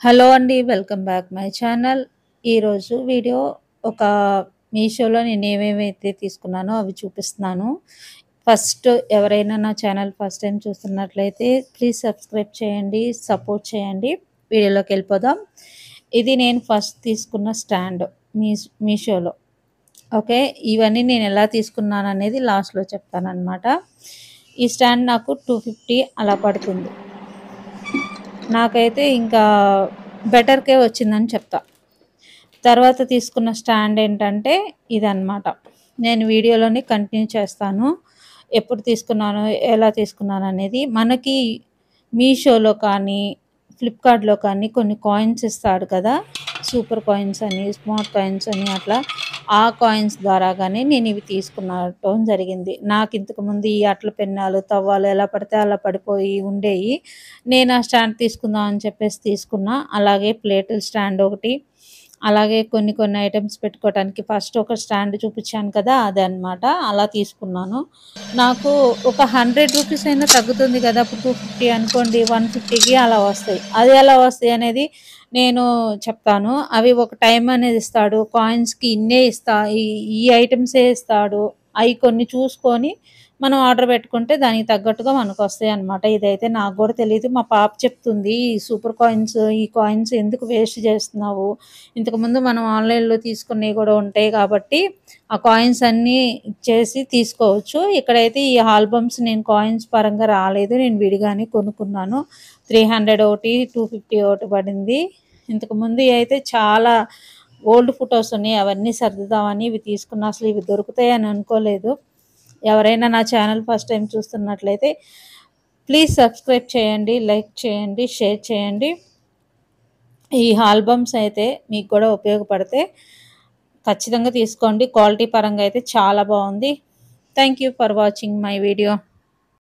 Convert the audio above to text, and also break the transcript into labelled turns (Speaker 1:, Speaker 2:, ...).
Speaker 1: Hello అండి. Welcome back my channel. ఈరోజు video ఒక మీషోలో నేనేమేమైతే తీసుకున్నానో అవి చూపిస్తున్నాను. ఫస్ట్ ఎవరైనా నా ఛానల్ ఫస్ట్ టైం చూస్తున్నట్లయితే ప్లీజ్ సబ్స్క్రైబ్ చేయండి, సపోర్ట్ చేయండి. వీడియోలోకెళ్ళిపోదాం. ఇది నేను ఫస్ట్ తీసుకున్న స్టాండ్ మీషోలో. ఓకే. ఇవన్నీ నేనెలా తీసుకున్నాననేది లాస్ట్‌లో చెప్తాననమాట. ఈ స్టాండ్ నాకు 250 అలా పడుతుంది. నాకైతే ఇంకా బెటర్‌కే వచ్చిందని చెప్తా. తర్వాత తీసుకున్న స్టాండ్ ఏంటంటే ఇదనమాట. నేను వీడియోలోనే కంటిన్యూ చేస్తాను. ఎప్పుడు తీసుకున్నాను, ఎలా తీసుకున్నాననేది. మనకి మీషోలో కానీ, ఫ్లిప్‌కార్ట్‌లో కానీ కొన్ని కాయిన్స్ ఇస్తాడు కదా! సూపర్ కాయిన్స్ అని, స్మార్ట్ కాయిన్స్ అని అట్లా. ఆ కాయిన్స్ ద్వారాగానే నేనివి తీసుకునటం జరిగింది. నాకింతకుముందు ఈ అట్ల పెన్నాలు, తవ్వాలు ఎలా పడితే అలా పడిపోయి ఉండేయి. నేను ఆ స్టాండ్ తీసుకుందాం అని చెప్పేసి తీసుకున్నా. అలాగే ప్లేటుల స్టాండ్ ఒకటి, అలాగే కొన్ని కొన్ని ఐటెమ్స్ పెట్టుకోవటానికి ఫస్ట్ ఒక స్టాండ్ చూపిచ్చాను కదా! అదనమాట. అలా తీసుకున్నాను. నాకు ఒక 100 రూపీస్ అయినా తగ్గుతుంది కదా! ఇప్పుడు 250 అనుకోండి, 150కి అలా వస్తాయి. అది ఎలా వస్తాయి అనేది నేను చెప్తాను. అవి ఒక టైమ్ అనేది ఇస్తాడు. కాయిన్స్‌కి ఇన్నే ఈ ఈ ఐటెమ్సే ఇస్తాడు. అయి కొన్ని చూసుకొని మనం ఆర్డర్ పెట్టుకుంటే దానికి తగ్గట్టుగా మనకొస్తాయన్నమాట. ఇదైతే నాకు గూడా తెలీదు. మా పాప చెప్తుంది. "ఈ సూపర్ కాయిన్స్, ఈ కాయిన్స్ ఎందుకు వేస్ట్ చేస్తున్నావు? ఇంతకుముందు మనం ఆన్‌లైన్‌లో తీసుకున్నయి గూడా ఉంటాయి కాబట్టి, ఆ కాయిన్స్ అన్నీ ఇచ్చేసి తీసుకోవచ్చు. ఇక్కడైతే ఈ ఆల్బమ్స్ నేను కాయిన్స్ పరంగా రాలేదు. నేను విడిగానే కొనుక్కున్నాను. 300 ఒకటి, 250 ఒకటి పడింది. ఇంతకుముందు అయితే చాలా ఓల్డ్ ఫోటోస్ ఉన్నాయి. అవన్నీ సర్దుదామని ఇవి తీసుకున్నా. అసలు ఇవి దొరుకుతాయని అనుకోలేదు. ఎవరైనా నా ఛానల్ ఫస్ట్ టైమ్ చూస్తున్నట్లయితే ప్లీజ్ సబ్స్క్రైబ్ చేయండి, లైక్ చేయండి, షేర్ చేయండి. ఈ ఆల్బమ్స్ అయితే మీకు కూడా ఉపయోగపడితే ఖచ్చితంగా తీసుకోండి. క్వాలిటీ పరంగా అయితే చాలా బావుంది. Thank you for watching my video.